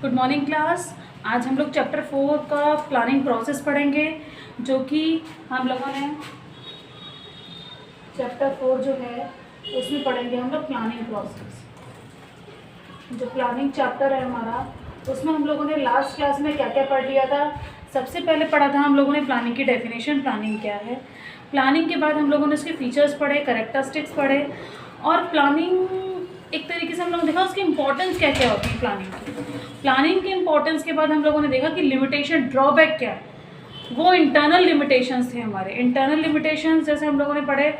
Good morning class. आज हम लोग चैप्टर 4 का प्लानिंग प्रोसेस पढ़ेंगे, जो कि हम लोगों ने चैप्टर 4 जो है उसमें पढ़ेंगे हम लोग प्लानिंग प्रोसेस। जो प्लानिंग चैप्टर है हमारा, उसमें हम लोगों ने लास्ट क्लास में क्या क्या पढ़ लिया था। सबसे पहले पढ़ा था हम लोगों ने प्लानिंग की डेफिनेशन, प्लानिंग क्या है। प्लानिंग के बाद हम लोगों ने उसके फीचर्स पढ़े, कैरेक्टरिस्टिक्स पढ़े, और प्लानिंग एक तरीके से हम लोगों ने देखा उसकी इंपॉर्टेंस क्या क्या होती है। प्लानिंग की इंपॉर्टेंस के बाद हम लोगों ने देखा कि लिमिटेशन, ड्रॉबैक क्या है। वो इंटरनल लिमिटेशंस थे हमारे। इंटरनल लिमिटेशंस जैसे हम लोगों ने पढ़े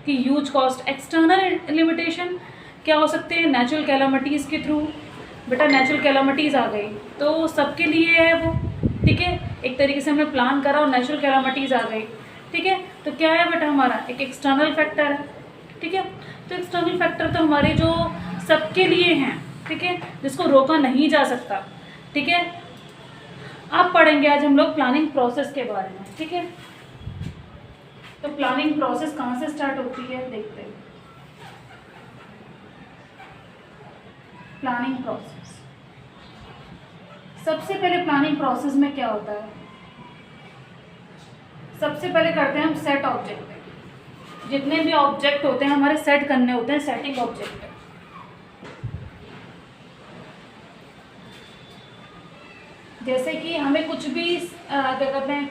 कि ह्यूज कॉस्ट। एक्सटर्नल लिमिटेशन क्या हो सकते हैं? नेचुरल कैलामिटीज़ के थ्रू। बेटा नेचुरल कैलामिटीज़ आ गई तो सबके लिए है वो, ठीक है। एक तरीके से हमने प्लान करा और नेचुरल कैलामिटीज़ आ गई, ठीक है। तो क्या है बेटा हमारा एक एक्सटर्नल फैक्टर है, ठीक है। तो एक्सटर्नल फैक्टर तो हमारे जो सबके लिए हैं, ठीक है, जिसको रोका नहीं जा सकता, ठीक है। अब पढ़ेंगे आज हम लोग प्लानिंग प्रोसेस के बारे में, ठीक है। तो प्लानिंग प्रोसेस कहाँ से स्टार्ट होती है देखते हैं। प्लानिंग प्रोसेस, सबसे पहले प्लानिंग प्रोसेस में क्या होता है? सबसे पहले करते हैं हम सेट ऑब्जेक्ट। जितने भी ऑब्जेक्ट होते हैं हमारे सेट करने होते हैं, सेटिंग ऑब्जेक्ट। जैसे कि हमें कुछ भी क्या कहते हैं,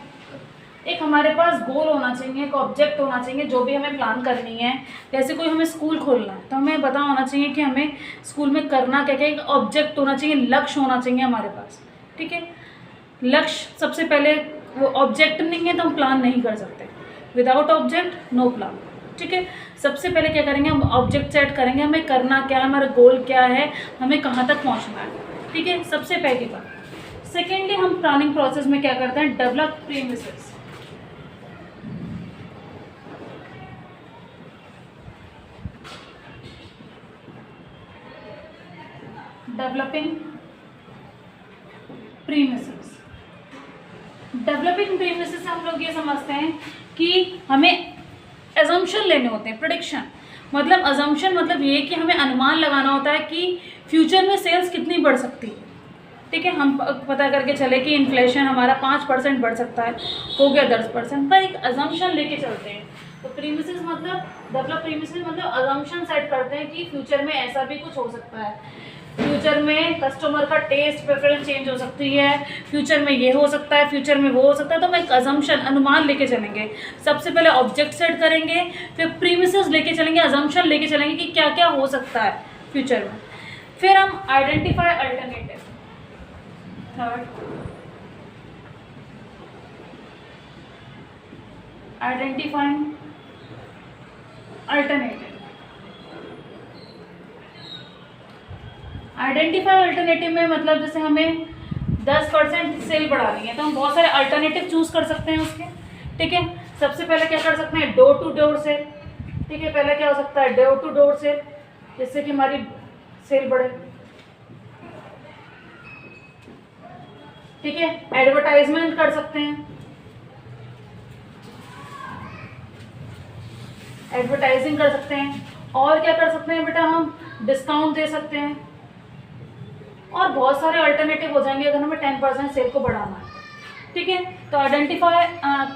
एक हमारे पास गोल होना चाहिए, एक ऑब्जेक्ट होना चाहिए जो भी हमें प्लान करनी है। जैसे कोई हमें स्कूल खोलना है तो हमें पता होना चाहिए कि हमें स्कूल में करना क्या क्या। एक ऑब्जेक्ट होना चाहिए, लक्ष्य होना चाहिए हमारे पास, ठीक है। लक्ष्य सबसे पहले, वो ऑब्जेक्ट नहीं है तो हम प्लान नहीं कर सकते। विदाउट ऑब्जेक्ट नो प्लान, ठीक है। सबसे पहले क्या करेंगे, हम ऑब्जेक्ट सेट करेंगे, हमें करना क्या है, हमारा गोल क्या है, हमें कहाँ तक पहुँचना है, ठीक है। सबसे पहली बात। सेकेंडली हम प्लानिंग प्रोसेस में क्या करते हैं, develop premises. Developing premises. Developing premises से हम लोग ये समझते हैं कि हमें एजम्पशन लेने होते हैं। प्रेडिक्शन मतलब, अजम्पशन मतलब ये कि हमें अनुमान लगाना होता है कि फ्यूचर में सेल्स कितनी बढ़ सकती है, ठीक है। हम पता करके चले कि इन्फ्लेशन हमारा 5% बढ़ सकता है, हो गया 10%, पर एक अजम्पशन लेके चलते हैं। तो प्रीमिसेस मतलब, डेवलप प्रीमिसेस मतलब अजम्पशन सेट करते हैं कि फ्यूचर में ऐसा भी कुछ हो सकता है। फ्यूचर में कस्टमर का टेस्ट प्रेफरेंस चेंज हो सकती है, फ्यूचर में ये हो सकता है, फ्यूचर में वो हो सकता है। तो हम एक अजम्पशन, अनुमान लेके चलेंगे। सबसे पहले ऑब्जेक्ट सेट करेंगे, फिर प्रीमिसेस लेके चलेंगे, अजम्पशन लेके चलेंगे कि क्या क्या हो सकता है फ्यूचर में। फिर हम identify alternative. Third, identifying alternative. Identify alternative में मतलब जैसे हमें 10% सेल बढ़ानी है तो हम बहुत सारे अल्टरनेटिव चूज कर सकते हैं उसके, ठीक है। सबसे पहले क्या कर सकते हैं, डोर टू डोर सेल, ठीक है। पहले क्या हो सकता है, डोर टू डोर सेल, जिससे कि हमारी सेल बढ़े, ठीक है। एडवर्टाइजमेंट कर सकते हैं, एडवर्टाइजिंग कर सकते हैं। और क्या कर सकते हैं बेटा, हम डिस्काउंट दे सकते हैं। और बहुत सारे अल्टरनेटिव हो जाएंगे अगर हमें 10% सेल को बढ़ाना है, ठीक है। तो आइडेंटिफाई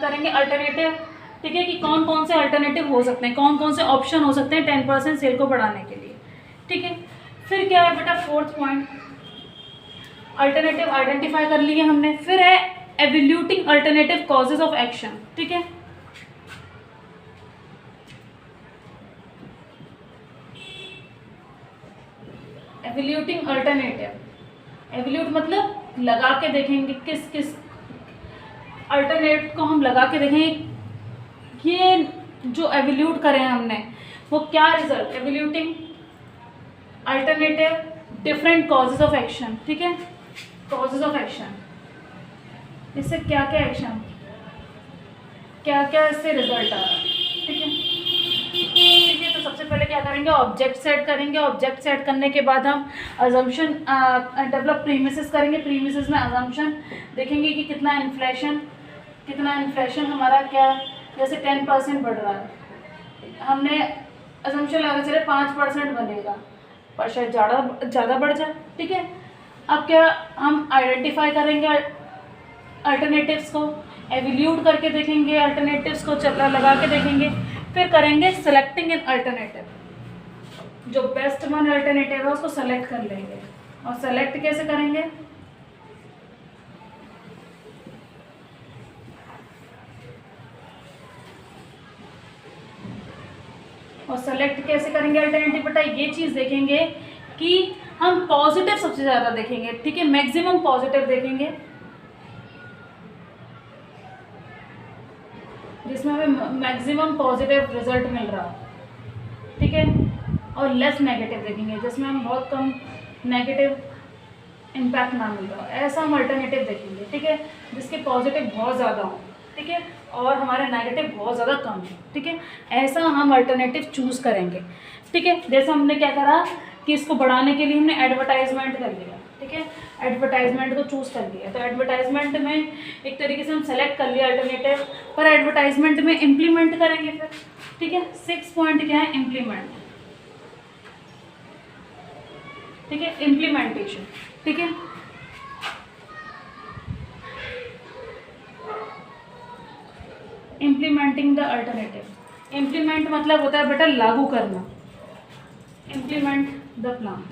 करेंगे अल्टरनेटिव, ठीक है, कि कौन कौन से अल्टरनेटिव हो सकते हैं, कौन कौन से ऑप्शन हो सकते हैं 10% सेल को बढ़ाने के लिए, ठीक है। फिर क्या है बेटा, फोर्थ पॉइंट, अल्टरनेटिव आइडेंटिफाई कर लिए हमने। फिर है एवल्यूटिंग अल्टरनेटिव कॉजेज ऑफ एक्शन, ठीक है। एवल्यूटिंग अल्टरनेटिव, एवल्यूट मतलब लगा के देखेंगे, किस किस अल्टरनेट को हम लगा के देखेंगे, ये जो एवल्यूट करें हमने वो क्या result. Evaluating alternative different courses of action, ठीक है। कॉजेज ऑफ एक्शन, इससे क्या क्या एक्शन, क्या क्या इससे रिजल्ट आ रहा है, ठीक है, ठीक है। तो सबसे पहले क्या करेंगे, ऑब्जेक्ट सेट करेंगे। ऑब्जेक्ट सेट करने के बाद हम अजम्पशन, डेवलप प्रीमिसेस करेंगे। प्रीमिसेस में अजम्पशन देखेंगे कि कितना इन्फ्लेशन हमारा क्या, जैसे 10% बढ़ रहा है, हमने अजम्पशन लगा चले 5% बनेगा, पर शायद ज़्यादा बढ़ जाए, ठीक है। अब क्या हम आइडेंटिफाई करेंगे अल्टरनेटिव्स को, एवल्यूट करके देखेंगे, अल्टरनेटिव्स को लगा के देखेंगे, फिर करेंगे सेलेक्टिंग इन अल्टरनेटिव, जो बेस्ट वन अल्टरनेटिव है उसको सेलेक्ट कर लेंगे। और सेलेक्ट कैसे करेंगे, और सेलेक्ट कैसे करेंगे अल्टरनेटिव बेटा, ये चीज़ देखेंगे कि हम पॉजिटिव सबसे ज़्यादा देखेंगे, ठीक है, मैक्सिमम पॉजिटिव देखेंगे जिसमें हमें मैक्सिमम पॉजिटिव रिजल्ट मिल रहा हो, ठीक है, और लेस नेगेटिव देखेंगे जिसमें हम बहुत कम नेगेटिव इम्पैक्ट ना मिल रहा हो, ऐसा हम अल्टरनेटिव देखेंगे, ठीक है, जिसके पॉजिटिव बहुत ज़्यादा हों, ठीक है, और हमारे नेगेटिव बहुत ज़्यादा कम है, ठीक है, ऐसा हम अल्टरनेटिव चूज़ करेंगे, ठीक है। जैसे हमने क्या करा कि इसको बढ़ाने के लिए हमने एडवर्टाइजमेंट कर लिया, ठीक है, एडवर्टाइजमेंट को चूज़ कर लिया, तो एडवर्टाइजमेंट में एक तरीके से हम सेलेक्ट कर लिया अल्टरनेटिव, पर एडवर्टाइजमेंट में इम्प्लीमेंट करेंगे फिर, ठीक है। 6 पॉइंट क्या है, इम्प्लीमेंट, ठीक है, इम्प्लीमेंटेशन, ठीक है। इम्प्लीमेंटिंग द अल्टरनेटिव, इम्प्लीमेंट मतलब होता है बेटा लागू करना, इम्प्लीमेंट द प्लान,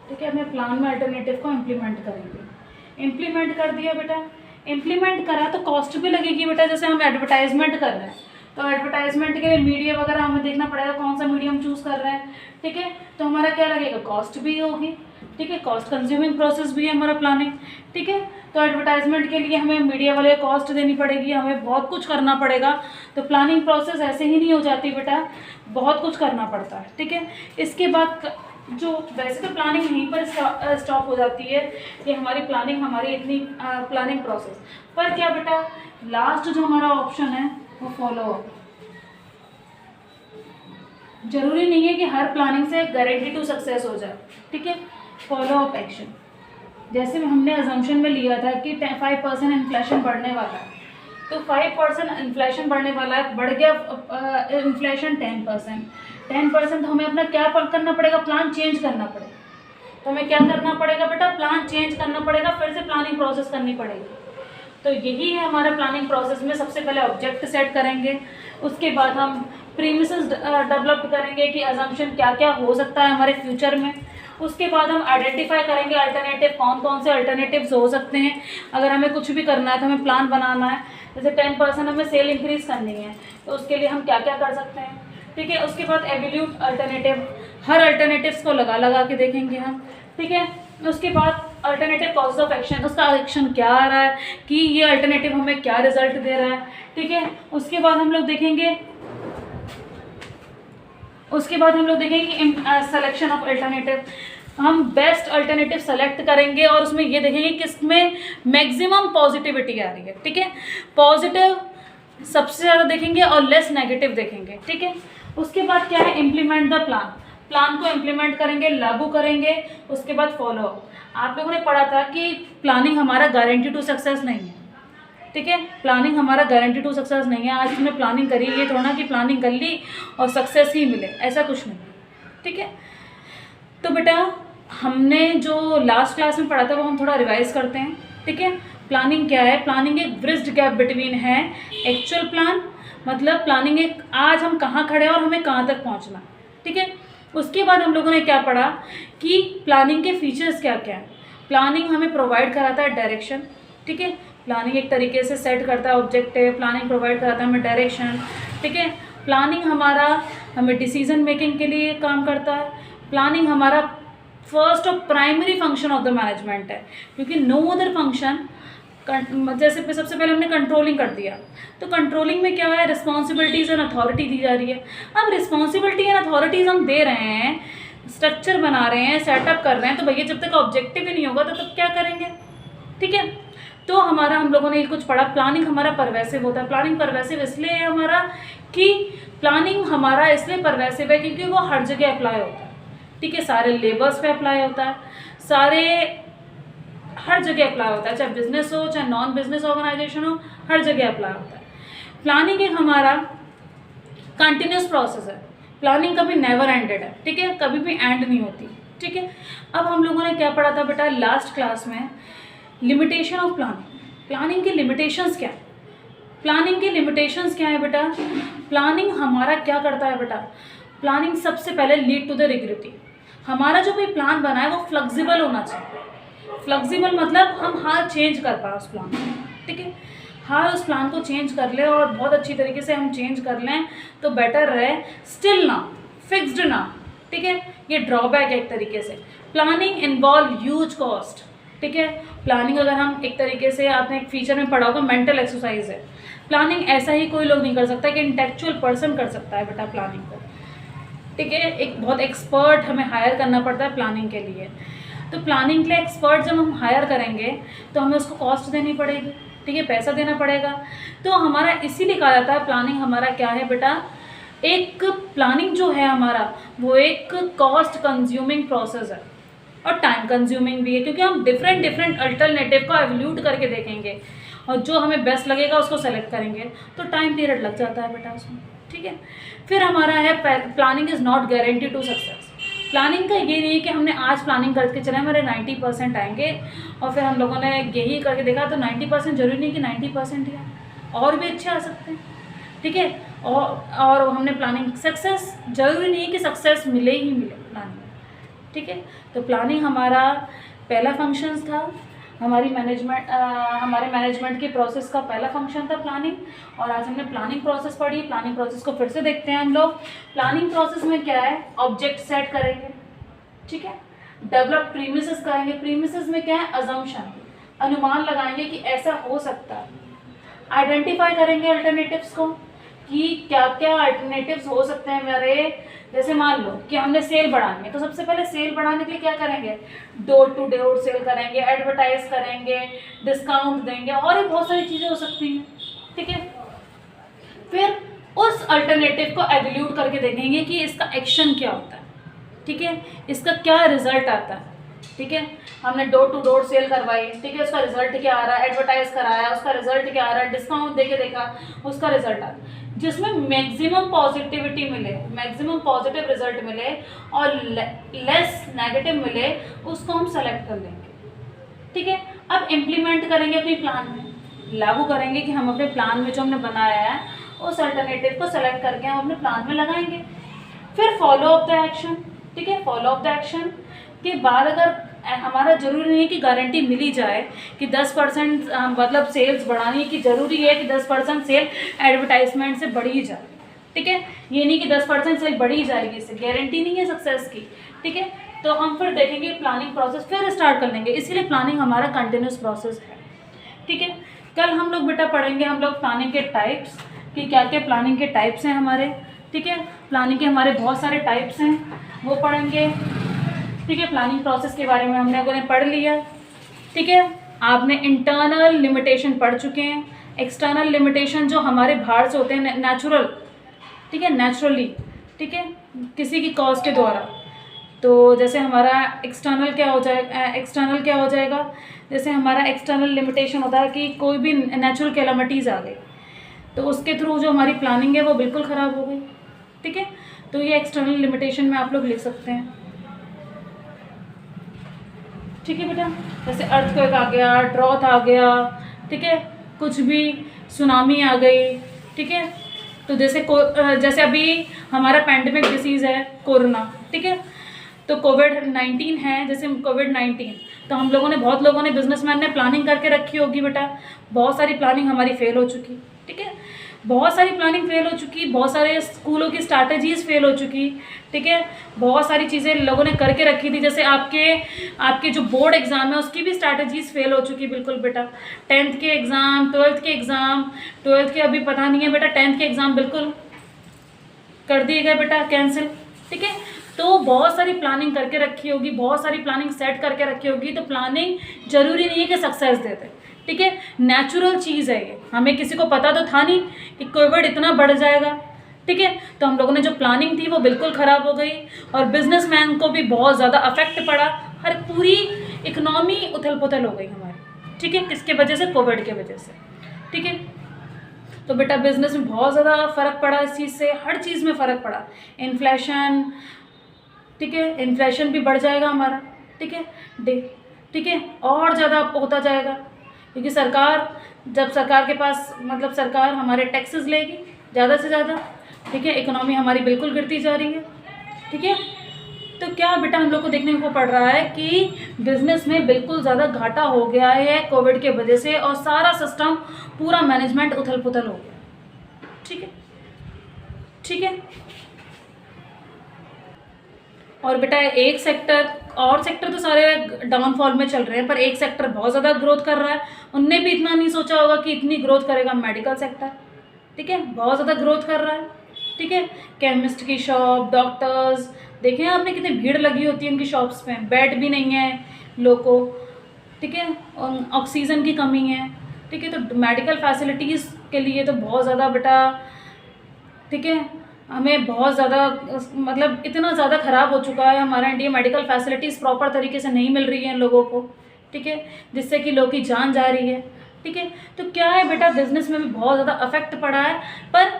ठीक है, अपने प्लान में अल्टरनेटिव को इम्प्लीमेंट करेंगे। इम्प्लीमेंट कर दिया बेटा, इम्प्लीमेंट करा तो कॉस्ट भी लगेगी बेटा, जैसे हम एडवर्टाइजमेंट कर रहे हैं तो एडवर्टाइजमेंट के लिए मीडिया वगैरह हमें देखना पड़ेगा कौन सा मीडियम चूज़ कर रहे हैं, ठीक है, तो हमारा क्या लगेगा, कॉस्ट भी होगी, ठीक है, कॉस्ट कंज्यूमिंग प्रोसेस भी है हमारा प्लानिंग, ठीक है, तो एडवर्टाइजमेंट के लिए हमें मीडिया वाले कॉस्ट देनी पड़ेगी, हमें बहुत कुछ करना पड़ेगा, तो प्लानिंग प्रोसेस ऐसे ही नहीं हो जाती बेटा, बहुत कुछ करना पड़ता है, ठीक है। इसके बाद जो वैसे तो प्लानिंग यहीं पर स्टॉप हो जाती है, ये हमारी प्लानिंग, हमारी इतनी प्लानिंग प्रोसेस, पर क्या बेटा लास्ट जो हमारा ऑप्शन है वो फॉलो अप। जरूरी नहीं है कि हर प्लानिंग से गारंटी टू सक्सेस हो जाए, ठीक है, फॉलो अप एक्शन, जैसे हमने अजम्पशन में लिया था कि 5% इन्फ्लेशन बढ़ने वाला है, तो 5% इन्फ्लेशन बढ़ने वाला है, बढ़ गया इन्फ्लेशन 10%, तो हमें अपना क्या करना पड़ेगा, प्लान चेंज करना पड़ेगा, तो हमें क्या करना पड़ेगा बेटा, प्लान चेंज करना पड़ेगा, फिर से प्लानिंग प्रोसेस करनी पड़ेगी। तो यही है हमारा प्लानिंग प्रोसेस में, सबसे पहले ऑब्जेक्ट सेट करेंगे, उसके बाद हम प्रीमिसेस डेवलप करेंगे कि अजम्पशन क्या क्या हो सकता है हमारे फ्यूचर में, उसके बाद हम आइडेंटिफाई करेंगे अल्टरनेटिव, कौन कौन से अल्टरनेटिव्स हो सकते हैं, अगर हमें कुछ भी करना है तो हमें प्लान बनाना है, जैसे 10% हमें सेल इंक्रीज़ करनी है तो उसके लिए हम क्या क्या कर सकते हैं, ठीक है। उसके बाद एवल्यूट अल्टरनेटिव, हर अल्टरनेटिव्स को लगा के देखेंगे हम, ठीक है। उसके बाद अल्टरनेटिव कॉजेज ऑफ एक्शन, उसका एक्शन क्या आ रहा है कि ये अल्टरनेटिव हमें क्या रिजल्ट दे रहा है, ठीक है। उसके बाद हम लोग देखेंगे सिलेक्शन ऑफ अल्टरनेटिव, हम बेस्ट अल्टरनेटिव सेलेक्ट करेंगे और उसमें ये देखेंगे किसमें मैक्सिमम पॉजिटिविटी आ रही है, ठीक है, पॉजिटिव सबसे ज़्यादा देखेंगे और लेस नेगेटिव देखेंगे, ठीक है। उसके बाद क्या है, इम्प्लीमेंट द प्लान, प्लान को इम्प्लीमेंट करेंगे, लागू करेंगे, उसके बाद फॉलो अप। आप लोगों ने पढ़ा था कि प्लानिंग हमारा गारंटी टू सक्सेस नहीं है, ठीक है, प्लानिंग हमारा गारंटी टू सक्सेस नहीं है। आज तुमने प्लानिंग करी, ये थोड़ा कि प्लानिंग कर ली और सक्सेस ही मिले, ऐसा कुछ नहीं, ठीक है। तो बेटा हमने जो लास्ट क्लास में पढ़ा था वो हम थोड़ा रिवाइज करते हैं, ठीक है। प्लानिंग क्या है, प्लानिंग एक ब्रिज्ड गैप बिटवीन है एक्चुअल प्लान, मतलब प्लानिंग एक आज हम कहाँ खड़े हैं और हमें कहाँ तक पहुँचना, ठीक है। उसके बाद हम लोगों ने क्या पढ़ा कि प्लानिंग के फीचर्स क्या क्या हैं। प्लानिंग हमें प्रोवाइड कराता है डायरेक्शन, ठीक है, प्लानिंग एक तरीके से सेट करता है ऑब्जेक्टिव, प्लानिंग प्रोवाइड कराता है हमें डायरेक्शन, ठीक है। प्लानिंग हमें डिसीजन मेकिंग के लिए काम करता है। प्लानिंग हमारा फर्स्ट और primary function of the management है, क्योंकि नो अदर फंक्शन, जैसे सबसे पहले हमने कंट्रोलिंग कर दिया, तो कंट्रोलिंग में क्या है, रिस्पॉन्सिबिलिटीज़ एंड अथॉरिटी दी जा रही है। अब रिस्पॉन्सिबिलिटी एंड अथॉरिटीज़ हम दे रहे हैं, स्ट्रक्चर बना रहे हैं, सेटअप कर रहे हैं, तो भैया जब तक ऑब्जेक्टिव ही नहीं होगा तो तब क्या करेंगे, ठीक है। तो हम लोगों ने कुछ पढ़ा, प्लानिंग हमारा परवेसिव होता है। प्लानिंग परवेसिव इसलिए है हमारा कि प्लानिंग हमारा इसलिए परवेसिव है क्योंकि वो हर जगह अप्लाई होता है, ठीक है, सारे लेबर्स पे अप्लाई होता है, हर जगह अप्लाई होता है, चाहे बिजनेस हो चाहे नॉन बिजनेस ऑर्गेनाइजेशन हो, हर जगह अप्लाई होता है। प्लानिंग एक हमारा कंटिन्यूस प्रोसेस है, प्लानिंग कभी नेवर एंडेड है, ठीक है, कभी भी एंड नहीं होती, ठीक है। अब हम लोगों ने क्या पढ़ा था बेटा लास्ट क्लास में, लिमिटेशन ऑफ प्लानिंग। प्लानिंग की लिमिटेशंस क्या है? प्लानिंग की लिमिटेशंस क्या है बेटा? प्लानिंग हमारा क्या करता है बेटा? प्लानिंग सबसे पहले लीड टू द रिग्रेटी। हमारा जो भी प्लान बना है वो फ्लेक्सिबल होना चाहिए। फ्लेक्सिबल मतलब हम हर चेंज कर पाए उस प्लान को, ठीक है। हर उस प्लान को चेंज कर ले और बहुत अच्छी तरीके से हम चेंज कर लें तो बेटर रहे, स्टिल ना फिक्स्ड ना, ठीक है। ये ड्रॉबैक है एक तरीके से। प्लानिंग इन्वॉल्व ह्यूज कॉस्ट, ठीक है। प्लानिंग अगर हम एक तरीके से आपने एक फीचर में पढ़ा होगा, मेंटल एक्सरसाइज है। प्लानिंग ऐसा ही कोई लोग नहीं कर सकता कि इंटेलेक्चुअल पर्सन कर सकता है बेटा प्लानिंग को, ठीक है। एक बहुत एक्सपर्ट हमें हायर करना पड़ता है प्लानिंग के लिए। तो प्लानिंग के लिए एक्सपर्ट जब हम हायर करेंगे तो हमें उसको कॉस्ट देनी पड़ेगी, ठीक है, पैसा देना पड़ेगा। तो हमारा इसीलिए कहा जाता है प्लानिंग हमारा क्या है बेटा, एक प्लानिंग जो है हमारा वो एक कॉस्ट कंज्यूमिंग प्रोसेस है और टाइम कंज्यूमिंग भी है, क्योंकि हम डिफरेंट अल्टरनेटिव को एवल्यूट करके देखेंगे और जो हमें बेस्ट लगेगा उसको सेलेक्ट करेंगे, तो टाइम पीरियड लग जाता है बेटा उसमें, ठीक है। फिर हमारा है planning is not guarantee to success. Planning का ये नहीं है कि हमने आज प्लानिंग करके चले हमारे 90% आएंगे और फिर हम लोगों ने यही करके देखा तो 90% जरूरी नहीं कि 90% ही आए, और भी अच्छे आ सकते हैं, ठीक है। और हमने प्लानिंग सक्सेस जरूरी नहीं है कि सक्सेस मिले ही मिले प्लानिंग, ठीक है। तो प्लानिंग हमारा पहला फंक्शंस था, हमारे मैनेजमेंट की प्रोसेस का पहला फंक्शन था प्लानिंग। और आज हमने प्लानिंग प्रोसेस पढ़ी। प्लानिंग प्रोसेस को फिर से देखते हैं हम लोग। प्लानिंग प्रोसेस में क्या है, ऑब्जेक्ट सेट करेंगे, ठीक है, डेवलप प्रीमिसेस करेंगे। प्रीमिसेस में क्या है, अजम्पशन, अनुमान लगाएंगे कि ऐसा हो सकता है। आइडेंटिफाई करेंगे अल्टरनेटिव्स को कि क्या क्या अल्टरनेटिव्स हो सकते हैं मेरे। जैसे मान लो कि हमने सेल बढ़ानी है तो सबसे पहले सेल बढ़ाने के लिए क्या करेंगे, डोर टू डोर सेल करेंगे, एडवर्टाइज करेंगे, डिस्काउंट देंगे और भी बहुत सारी चीज़ें हो सकती हैं, ठीक है। फिर उस अल्टरनेटिव को एवल्यूट करके देखेंगे कि इसका एक्शन क्या होता है, ठीक है, इसका क्या रिजल्ट आता है, ठीक है। हमने डोर टू डोर सेल करवाई, ठीक है, उसका रिजल्ट क्या आ रहा है, एडवर्टाइज कराया उसका रिजल्ट क्या आ रहा है, डिस्काउंट देके देखा उसका रिजल्ट आ रहा है। जिसमें मैक्सिमम पॉजिटिविटी मिले, मैक्सिमम पॉजिटिव रिजल्ट मिले और लेस नेगेटिव मिले, उसको हम सेलेक्ट कर लेंगे, ठीक है। अब इम्प्लीमेंट करेंगे अपनी प्लान में, लागू करेंगे कि हम अपने प्लान में जो हमने बनाया है उस अल्टरनेटिव को सेलेक्ट करके हम अपने प्लान में लगाएंगे। फिर फॉलो अप द एक्शन, ठीक है। फॉलो अप द एक्शन के बाद अगर हमारा ज़रूरी नहीं है कि गारंटी मिली जाए कि 10% मतलब सेल्स बढ़ानी है, कि ज़रूरी है कि 10% सेल एडवर्टाइजमेंट से बढ़ी जाए, ठीक है। ये नहीं कि 10% सेल बढ़ी जाएगी, इससे गारंटी नहीं है सक्सेस की, ठीक है। तो हम फिर देखेंगे प्लानिंग प्रोसेस फिर स्टार्ट कर लेंगे। इसीलिए प्लानिंग हमारा कंटिन्यूस प्रोसेस है, ठीक है। कल हम लोग बेटा पढ़ेंगे हम लोग प्लानिंग के टाइप्स, कि क्या क्या प्लानिंग के टाइप्स हैं हमारे, ठीक है। प्लानिंग के हमारे बहुत सारे टाइप्स हैं, वो पढ़ेंगे, ठीक है। प्लानिंग प्रोसेस के बारे में हमने अगर पढ़ लिया, ठीक है। आपने इंटरनल लिमिटेशन पढ़ चुके हैं, एक्सटर्नल लिमिटेशन जो हमारे बाहर से होते हैं नेचुरल, ठीक है, नेचुरली, ठीक है, किसी की कॉज के द्वारा। तो जैसे हमारा एक्सटर्नल क्या हो जाएगा, जैसे हमारा एक्सटर्नल लिमिटेशन होता है कि कोई भी नेचुरल कैलामिटीज़ आ गई तो उसके थ्रू जो हमारी प्लानिंग है वो बिल्कुल ख़राब हो गई, ठीक है। तो ये एक्सटर्नल लिमिटेशन में आप लोग लिख सकते हैं, ठीक है बेटा। जैसे अर्थक्वेक आ गया, ड्रॉथ आ गया, ठीक है, कुछ भी सुनामी आ गई, ठीक है। तो जैसे अभी हमारा पैंडेमिक डिसीज़ है कोरोना, ठीक है, तो कोविड-19 है, जैसे कोविड-19 तो हम लोगों ने बहुत लोगों ने बिजनेसमैन ने प्लानिंग करके रखी होगी बेटा, बहुत सारी प्लानिंग हमारी फेल हो चुकी, ठीक है, बहुत सारी प्लानिंग फेल हो चुकी, बहुत सारे स्कूलों की स्ट्रैटेजीज़ फेल हो चुकी, ठीक है, बहुत सारी चीज़ें लोगों ने करके रखी थी। जैसे आपके जो बोर्ड एग्ज़ाम है उसकी भी स्ट्रैटेजीज़ फेल हो चुकी बिल्कुल बेटा। 10th के एग्ज़ाम, 12th के एग्ज़ाम, 12th के अभी पता नहीं है बेटा, 10th के एग्ज़ाम बिल्कुल कर दिए गए बेटा, कैंसिल, ठीक है। तो बहुत सारी प्लानिंग करके रखी होगी, बहुत सारी प्लानिंग सेट करके रखी होगी। तो प्लानिंग जरूरी नहीं है कि सक्सेस देते, ठीक है, नेचुरल चीज़ है ये, हमें किसी को पता तो था नहीं कि कोविड इतना बढ़ जाएगा, ठीक है। तो हम लोगों ने जो प्लानिंग थी वो बिल्कुल ख़राब हो गई और बिजनेसमैन को भी बहुत ज़्यादा अफेक्ट पड़ा, हर पूरी इकनॉमी उथल पुथल हो गई हमारी, ठीक है, किसके वजह से, कोविड के वजह से, ठीक है। तो बेटा बिजनेस में बहुत ज़्यादा फ़र्क पड़ा इस चीज़ से, हर चीज़ में फ़र्क पड़ा, इन्फ्लेशन, ठीक है, इन्फ्लेशन भी बढ़ जाएगा हमारा, ठीक है, ठीक है, और ज़्यादा होता जाएगा, क्योंकि जब सरकार के पास मतलब सरकार हमारे टैक्सेस लेगी ज़्यादा से ज़्यादा, ठीक है, इकोनॉमी हमारी बिल्कुल गिरती जा रही है, ठीक है। तो क्या बेटा हम लोग को देखने को पड़ रहा है कि बिजनेस में बिल्कुल ज़्यादा घाटा हो गया है कोविड के वजह से, और सारा सिस्टम पूरा मैनेजमेंट उथल पुथल हो गया, ठीक है, ठीक है। और बेटा एक सेक्टर तो सारे डाउनफॉल में चल रहे हैं, पर एक सेक्टर बहुत ज़्यादा ग्रोथ कर रहा है। उनने भी इतना नहीं सोचा होगा कि इतनी ग्रोथ करेगा मेडिकल सेक्टर, ठीक है, बहुत ज़्यादा ग्रोथ कर रहा है, ठीक है। केमिस्ट की शॉप, डॉक्टर्स, देखें आपने कितनी भीड़ लगी होती है उनकी शॉप्स में, बेड भी नहीं है लोगों को, ठीक है, ऑक्सीजन की कमी है, ठीक है। तो मेडिकल फैसिलिटीज़ के लिए तो बहुत ज़्यादा बेटा, ठीक है, हमें बहुत ज़्यादा मतलब इतना ज़्यादा ख़राब हो चुका है हमारा इंडिया, मेडिकल फैसिलिटीज़ प्रॉपर तरीके से नहीं मिल रही हैं लोगों को, ठीक है, जिससे कि लोगों की जान जा रही है, ठीक है। तो क्या है बेटा, बिज़नेस में भी बहुत ज़्यादा अफेक्ट पड़ा है, पर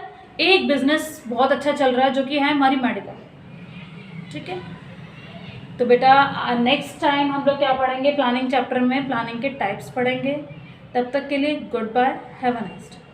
एक बिज़नेस बहुत अच्छा चल रहा है जो कि है हमारी मेडिकल, ठीक है। तो बेटा नेक्स्ट टाइम हम लोग क्या पढ़ेंगे, प्लानिंग चैप्टर में प्लानिंग के टाइप्स पढ़ेंगे। तब तक के लिए good bye, have a nice day.